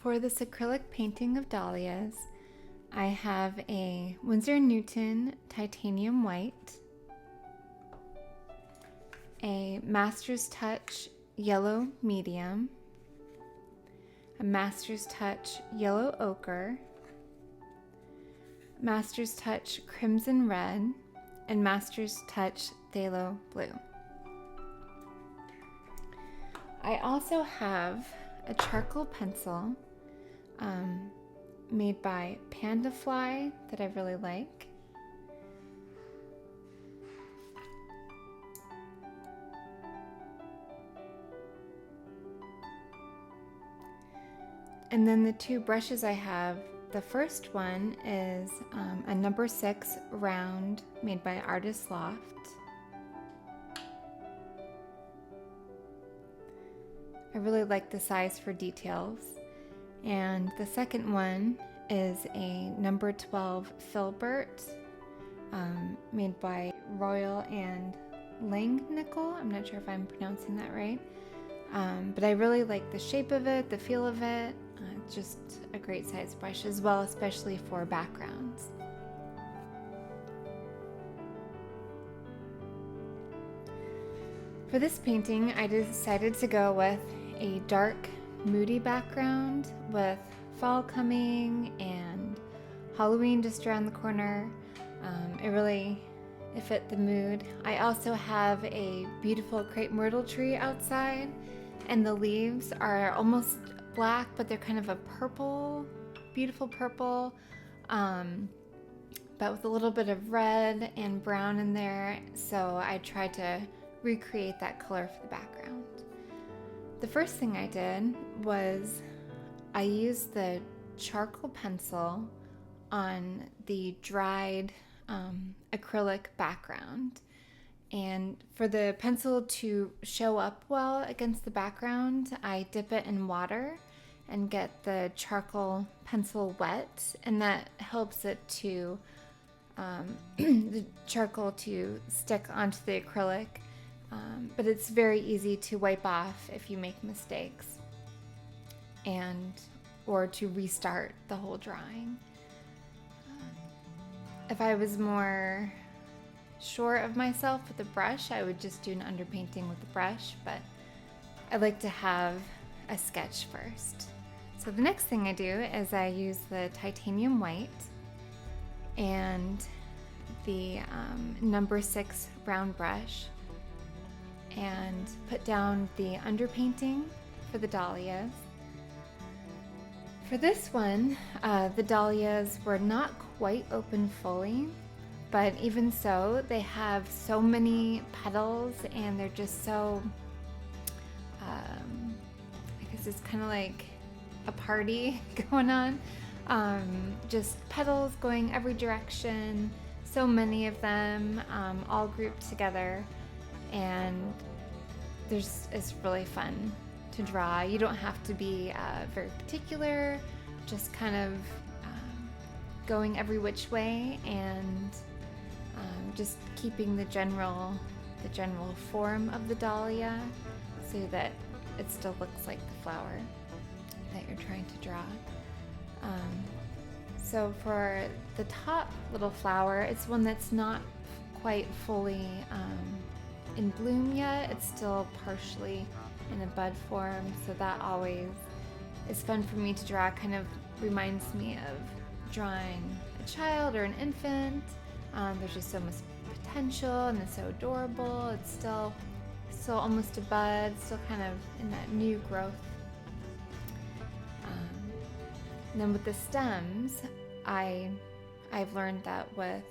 For this acrylic painting of dahlias, I have a Winsor & Newton titanium white, a Master's Touch yellow medium, a Master's Touch yellow ochre, Master's Touch crimson red, and Master's Touch phthalo blue. I also have a charcoal pencil made by Panda Fly that I really like. And then the two brushes I have, the first one is a number 6 round made by Artist Loft. I really like the size for details. And the second one is a number 12 filbert made by Royal and Langnickel. I'm not sure if I'm pronouncing that right. But I really like the shape of it, the feel of it. Just a great size brush as well, especially for backgrounds. For this painting, I decided to go with a dark, moody background with fall coming and Halloween just around the corner. It fit the mood. I also have a beautiful crepe myrtle tree outside, and the leaves are almost black, but they're kind of a purple, beautiful purple, but with a little bit of red and brown in there. So I tried to recreate that color for the background. The first thing I did was I used the charcoal pencil on the dried acrylic background. And for the pencil to show up well against the background, I dip it in water and get the charcoal pencil wet, and that helps it to, the charcoal to stick onto the acrylic. But it's very easy to wipe off if you make mistakes or to restart the whole drawing. If I was more sure of myself with the brush, I would just do an underpainting with the brush, but I like to have a sketch first. So the next thing I do is I use the titanium white and the number 6 round brush and put down the underpainting for the dahlias. For this one, the dahlias were not quite open fully, but even so, they have so many petals and they're just so, I guess it's kind of like a party going on. Just petals going every direction, so many of them, all grouped together, and it's really fun to draw. You don't have to be very particular, just kind of going every which way and just keeping the general form of the dahlia so that it still looks like the flower that you're trying to draw. So for the top little flower, it's one that's not quite fully in bloom yet. It's still partially in a bud form, so that always is fun for me to draw. Kind of reminds me of drawing a child or an infant. There's just so much potential and it's so adorable. It's still almost a bud, still kind of in that new growth. And then with the stems, I've learned that with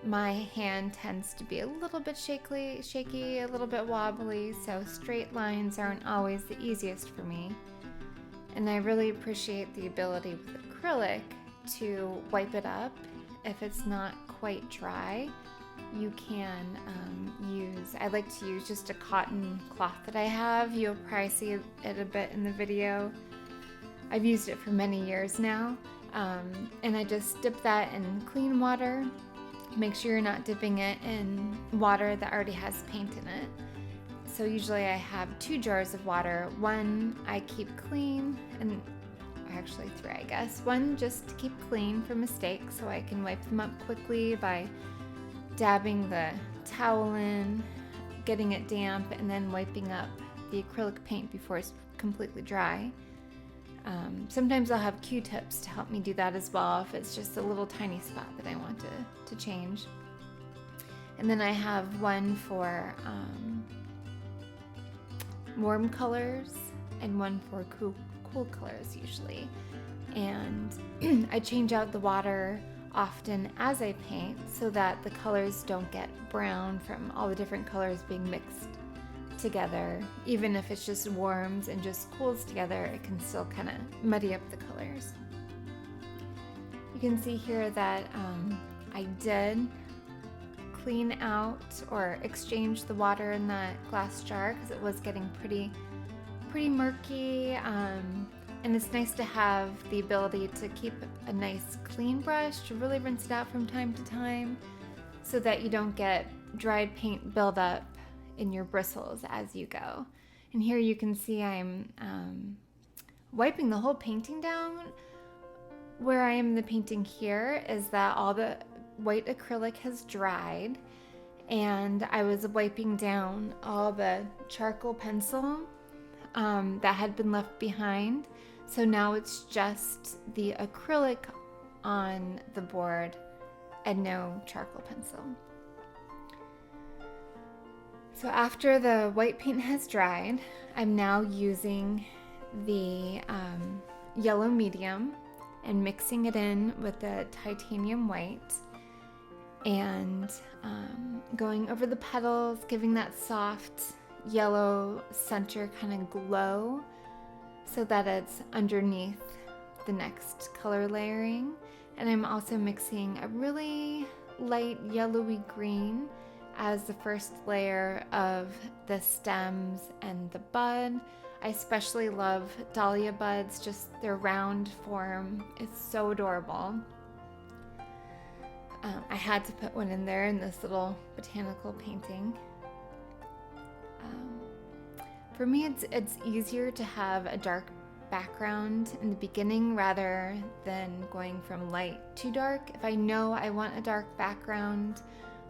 my hand tends to be a little bit shaky, a little bit wobbly, so straight lines aren't always the easiest for me. And I really appreciate the ability with acrylic to wipe it up. If it's not quite dry, you can I like to use just a cotton cloth that I have. You'll probably see it a bit in the video. I've used it for many years now, and I just dip that in clean water. Make sure you're not dipping it in water that already has paint in it. So usually I have 2 jars of water. One I keep clean, and actually 3, I guess. One just to keep clean for mistakes so I can wipe them up quickly by dabbing the towel in, getting it damp, and then wiping up the acrylic paint before it's completely dry. Sometimes I'll have Q-tips to help me do that as well if it's just a little tiny spot that I want to change. And then I have one for warm colors and one for cool colors usually. And I change out the water often as I paint so that the colors don't get brown from all the different colors being mixed together. Even if it's just warms and just cools together, it can still kind of muddy up the colors. You can see here that I did clean out or exchange the water in that glass jar because it was getting pretty murky, and it's nice to have the ability to keep a nice clean brush to really rinse it out from time to time so that you don't get dried paint buildup in your bristles as you go. And here you can see I'm wiping the whole painting down. Where I am in the painting here is that all the white acrylic has dried, and I was wiping down all the charcoal pencil that had been left behind. So now it's just the acrylic on the board and no charcoal pencil. So after the white paint has dried, I'm now using the yellow medium and mixing it in with the titanium white and going over the petals, giving that soft yellow center kind of glow so that it's underneath the next color layering. And I'm also mixing a really light yellowy green as the first layer of the stems and the bud. I especially love dahlia buds, just their round form. It's so adorable. I had to put one in there in this little botanical painting. For me, it's easier to have a dark background in the beginning rather than going from light to dark. If I know I want a dark background,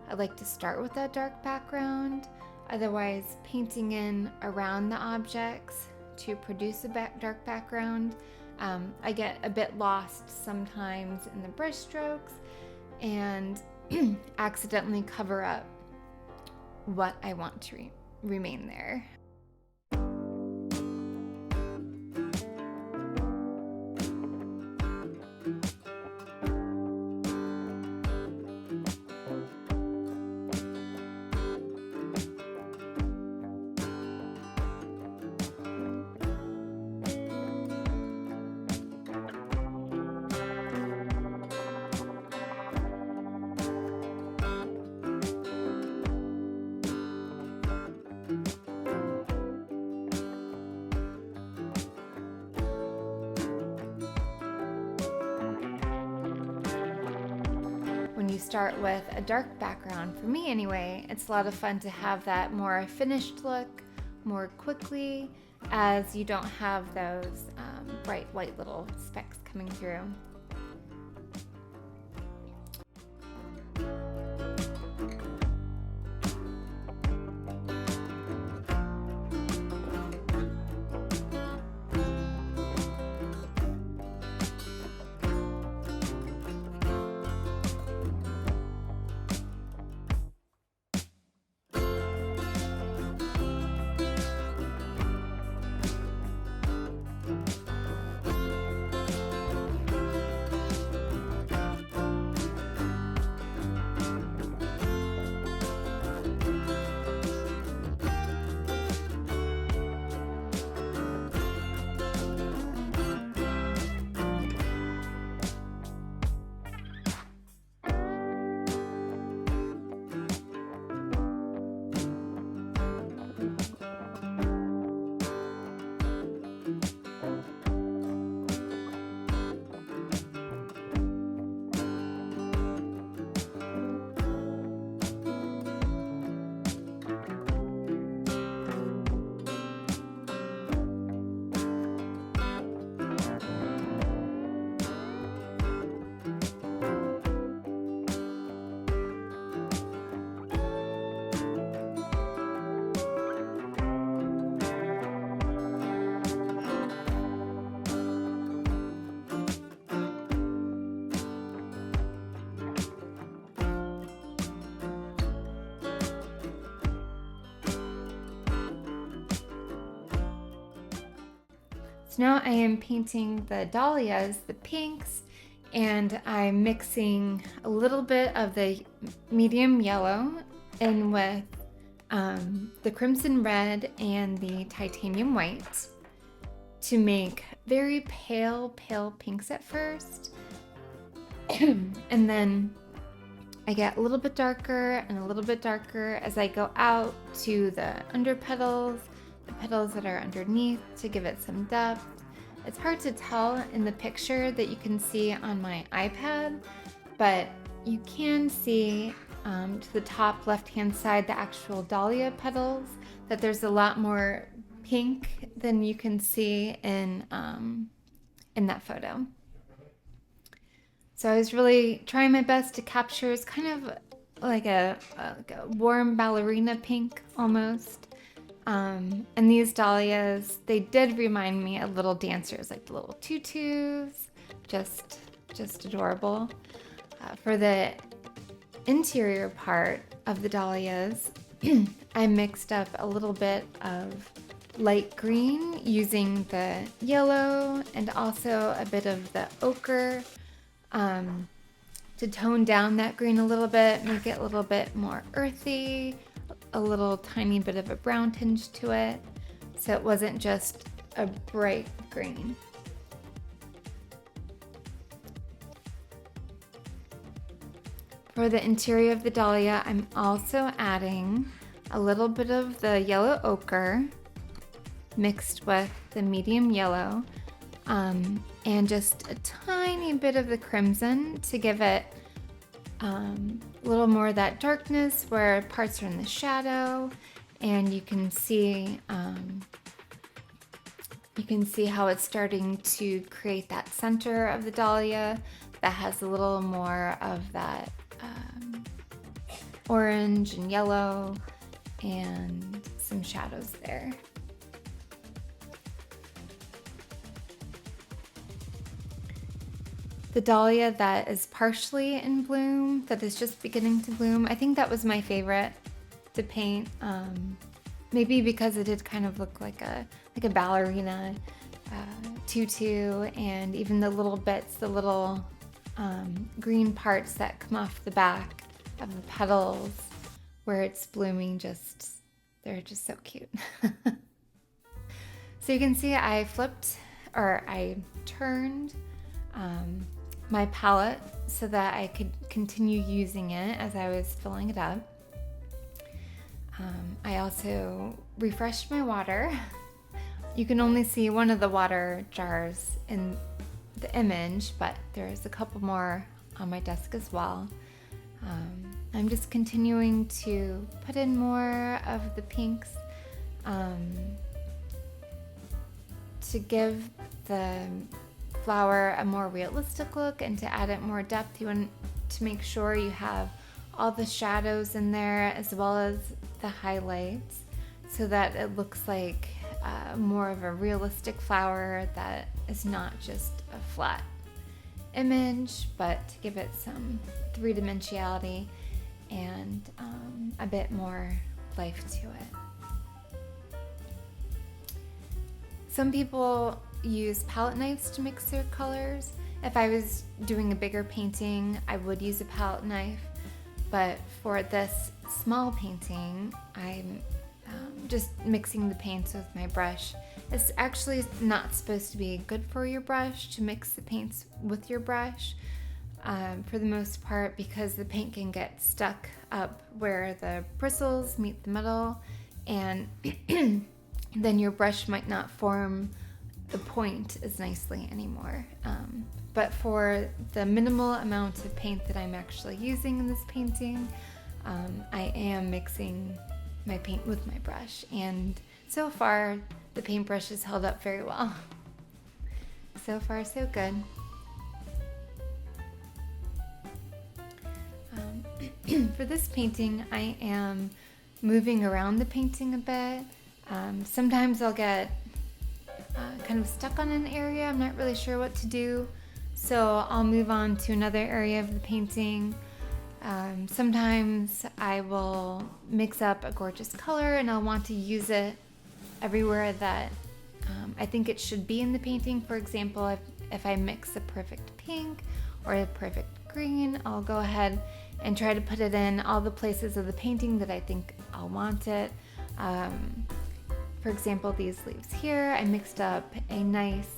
I like to start with that dark background. Otherwise, painting in around the objects to produce a dark background, I get a bit lost sometimes in the brush strokes and accidentally cover up what I want to remain there. When you start with a dark background, for me anyway, it's a lot of fun to have that more finished look more quickly as you don't have those bright white little specks coming through. So now I am painting the dahlias, the pinks, and I'm mixing a little bit of the medium yellow in with the crimson red and the titanium white to make very pale pinks at first. And then I get a little bit darker and a little bit darker as I go out to the under petals, the petals that are underneath, to give it some depth. It's hard to tell in the picture that you can see on my iPad, but you can see to the top left-hand side, the actual dahlia petals, that there's a lot more pink than you can see in that photo. So I was really trying my best to capture, it's kind of like a warm ballerina pink almost. And these dahlias, they did remind me of little dancers, like the little tutus, just adorable. For the interior part of the dahlias, I mixed up a little bit of light green using the yellow and also a bit of the ochre to tone down that green a little bit, make it a little bit more earthy, a little tiny bit of a brown tinge to it, so it wasn't just a bright green. For the interior of the dahlia, I'm also adding a little bit of the yellow ochre mixed with the medium yellow, and just a tiny bit of the crimson to give it a little more of that darkness where parts are in the shadow, and you can see how it's starting to create that center of the dahlia that has a little more of that orange and yellow and some shadows there. The dahlia that is partially in bloom, that is just beginning to bloom, I think that was my favorite to paint. Maybe because it did kind of look like a ballerina tutu, and even the little bits, the little green parts that come off the back of the petals where it's blooming, they're just so cute. So you can see I turned my palette so that I could continue using it as I was filling it up. I also refreshed my water. You can only see one of the water jars in the image, but there's a couple more on my desk as well. I'm just continuing to put in more of the pinks to give the flower a more realistic look and to add it more depth. You want to make sure you have all the shadows in there as well as the highlights so that it looks like more of a realistic flower that is not just a flat image, but to give it some three-dimensionality and a bit more life to it. Some people use palette knives to mix their colors. If I was doing a bigger painting, I would use a palette knife, but for this small painting, I'm just mixing the paints with my brush. It's actually not supposed to be good for your brush to mix the paints with your brush for the most part, because the paint can get stuck up where the bristles meet the metal, and then your brush might not form the point as nicely anymore. But for the minimal amount of paint that I'm actually using in this painting, I am mixing my paint with my brush, and so far the paintbrush has held up very well. So far so good. For this painting, I am moving around the painting a bit. Sometimes I'll get kind of stuck on an area. I'm not really sure what to do, so I'll move on to another area of the painting. Sometimes I will mix up a gorgeous color and I'll want to use it everywhere that I think it should be in the painting. For example, if I mix a perfect pink or a perfect green, I'll go ahead and try to put it in all the places of the painting that I think I'll want it. For example, these leaves here, I mixed up a nice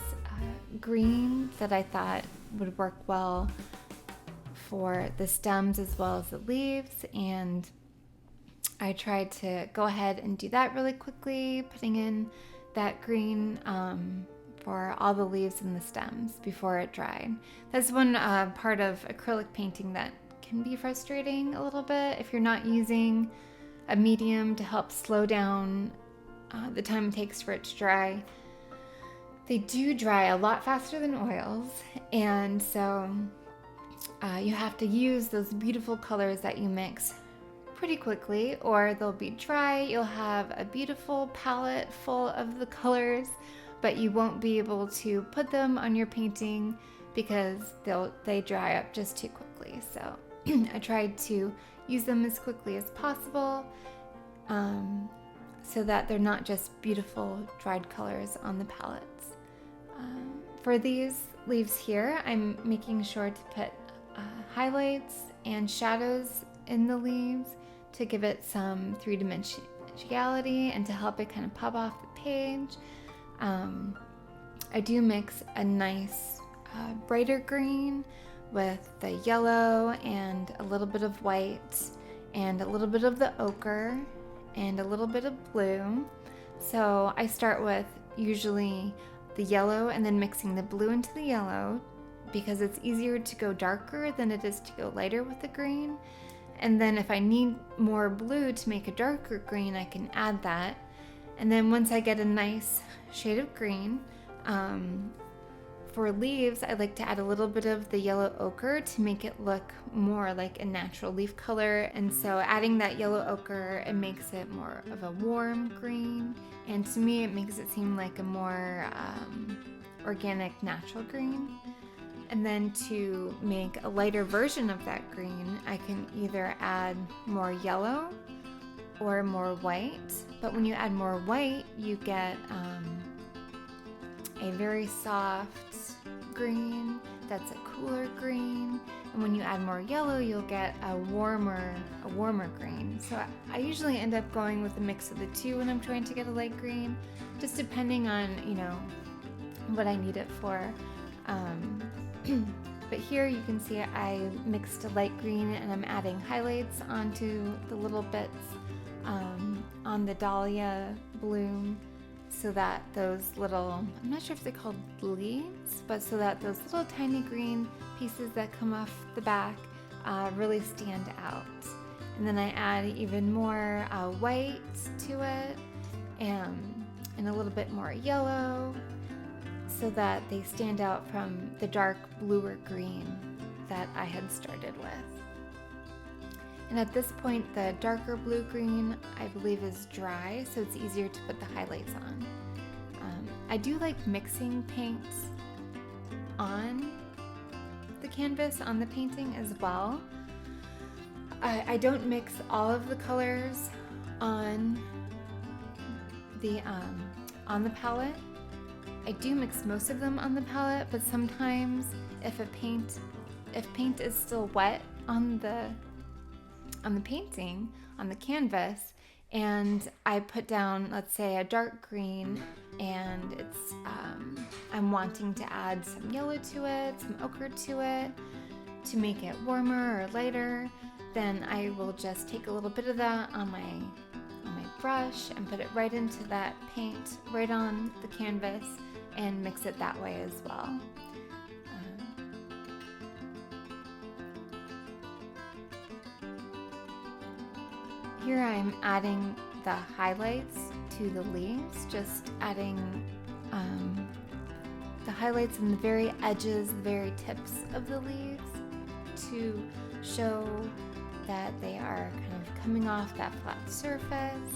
green that I thought would work well for the stems as well as the leaves, and I tried to go ahead and do that really quickly, putting in that green for all the leaves and the stems before it dried. That's one part of acrylic painting that can be frustrating a little bit if you're not using a medium to help slow down the time it takes for it to dry. They do dry a lot faster than oils, and so you have to use those beautiful colors that you mix pretty quickly, or they'll be dry. You'll have a beautiful palette full of the colors, but you won't be able to put them on your painting because they dry up just too quickly. So I tried to use them as quickly as possible, so that they're not just beautiful dried colors on the palettes. For these leaves here, I'm making sure to put highlights and shadows in the leaves to give it some three-dimensionality and to help it kind of pop off the page. I do mix a nice brighter green with the yellow and a little bit of white and a little bit of the ochre and a little bit of blue. So I start with usually the yellow and then mixing the blue into the yellow because it's easier to go darker than it is to go lighter with the green. And then if I need more blue to make a darker green, I can add that. And then once I get a nice shade of green, for leaves, I like to add a little bit of the yellow ochre to make it look more like a natural leaf color. And so adding that yellow ochre, it makes it more of a warm green. And to me, it makes it seem like a more organic, natural green. And then to make a lighter version of that green, I can either add more yellow or more white. But when you add more white, you get a very soft green that's a cooler green. And when you add more yellow, you'll get a warmer green. So I usually end up going with a mix of the two when I'm trying to get a light green, just depending on, what I need it for. But here you can see I mixed a light green and I'm adding highlights onto the little bits on the dahlia bloom, so that those little, I'm not sure if they're called leaves, but so that those little tiny green pieces that come off the back really stand out. And then I add even more white to it and a little bit more yellow, so that they stand out from the dark bluer green that I had started with. And at this point, the darker blue-green, I believe, is dry, so it's easier to put the highlights on. I do like mixing paints on the canvas, on the painting as well. I don't mix all of the colors on the palette. I do mix most of them on the palette, but sometimes if paint is still wet on the painting, on the canvas, and I put down, let's say, a dark green, and it's I'm wanting to add some yellow to it, some ochre to it, to make it warmer or lighter, then I will just take a little bit of that on my brush and put it right into that paint, right on the canvas, and mix it that way as well. Here I'm adding the highlights to the leaves, just adding the highlights in the very edges, the very tips of the leaves to show that they are kind of coming off that flat surface.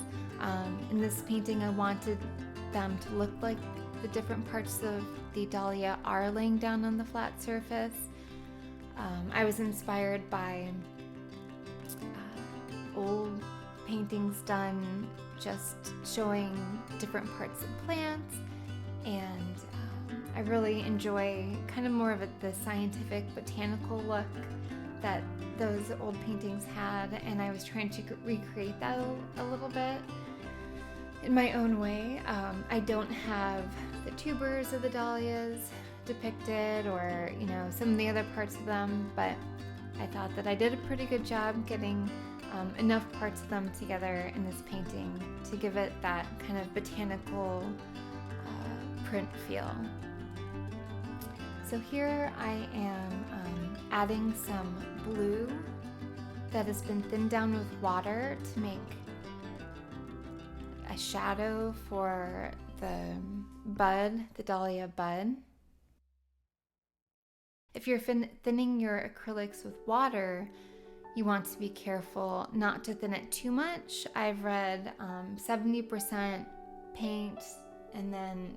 In this painting, I wanted them to look like the different parts of the dahlia are laying down on the flat surface. I was inspired by old paintings done just showing different parts of plants, and I really enjoy kind of more of the scientific botanical look that those old paintings had, and I was trying to recreate that a little bit in my own way. I don't have the tubers of the dahlias depicted, or some of the other parts of them, but I thought that I did a pretty good job getting enough parts of them together in this painting to give it that kind of botanical print feel. So here I am adding some blue that has been thinned down with water to make a shadow for the bud, the dahlia bud. If you're thinning your acrylics with water, you want to be careful not to thin it too much. I've read 70% paint and then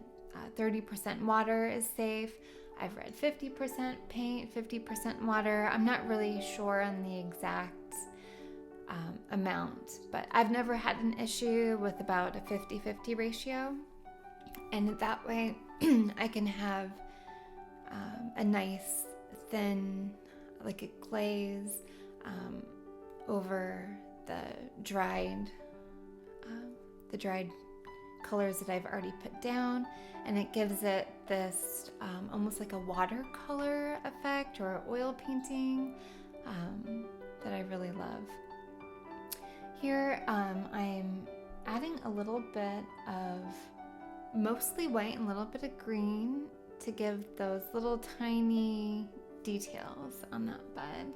30% water is safe. I've read 50% paint, 50% water. I'm not really sure on the exact amount, but I've never had an issue with about a 50-50 ratio. And that way I can have a nice thin, like a glaze over the dried colors that I've already put down, and it gives it this almost like a watercolor effect or oil painting that I really love. Here I'm adding a little bit of mostly white and a little bit of green to give those little tiny details on that bud.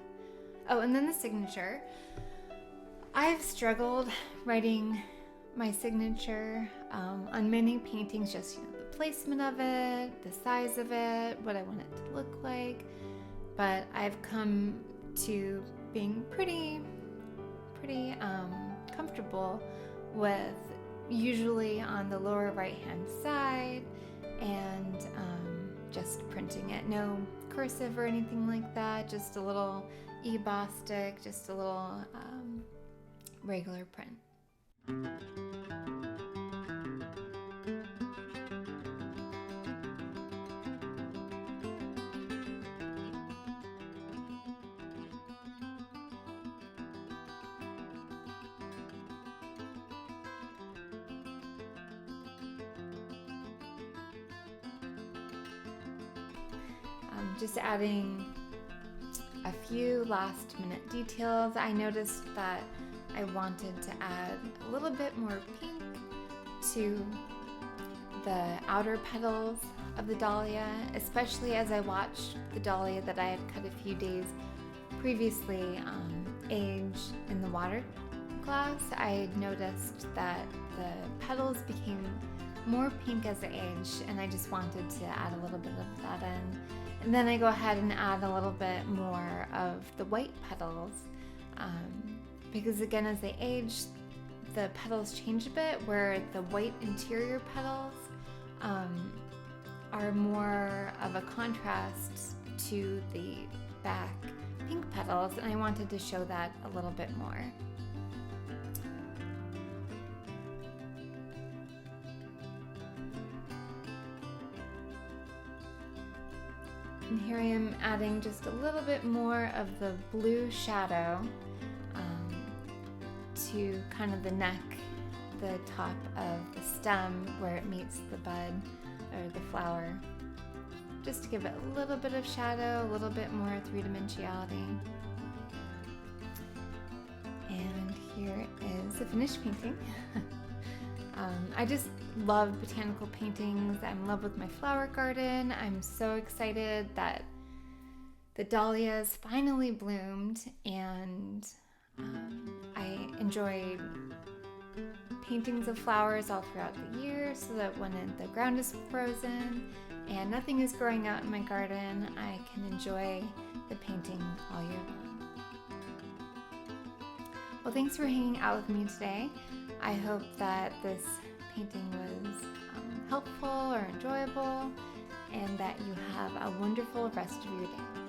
Oh, and then the signature. I've struggled writing my signature on many paintings, just the placement of it, the size of it, what I want it to look like. But I've come to being pretty comfortable with usually on the lower right hand side and just printing it. No cursive or anything like that, just a little emboss stick, just a little regular print. Just adding a few last minute details. I noticed that I wanted to add a little bit more pink to the outer petals of the dahlia, especially as I watched the dahlia that I had cut a few days previously age in the water glass. I noticed that the petals became more pink as they aged, and I just wanted to add a little bit of that in. And then I go ahead and add a little bit more of the white petals because again, as they age, the petals change a bit, where the white interior petals are more of a contrast to the back pink petals, and I wanted to show that a little bit more. And here I am adding just a little bit more of the blue shadow to kind of the neck, the top of the stem where it meets the bud or the flower, just to give it a little bit of shadow, a little bit more three-dimensionality. And here is the finished painting. I just love botanical paintings. I'm in love with my flower garden. I'm so excited that the dahlias finally bloomed, and I enjoy paintings of flowers all throughout the year, so that when the ground is frozen and nothing is growing out in my garden, I can enjoy the painting all year long. Well, thanks for hanging out with me today. I hope that this painting was helpful or enjoyable, and that you have a wonderful rest of your day.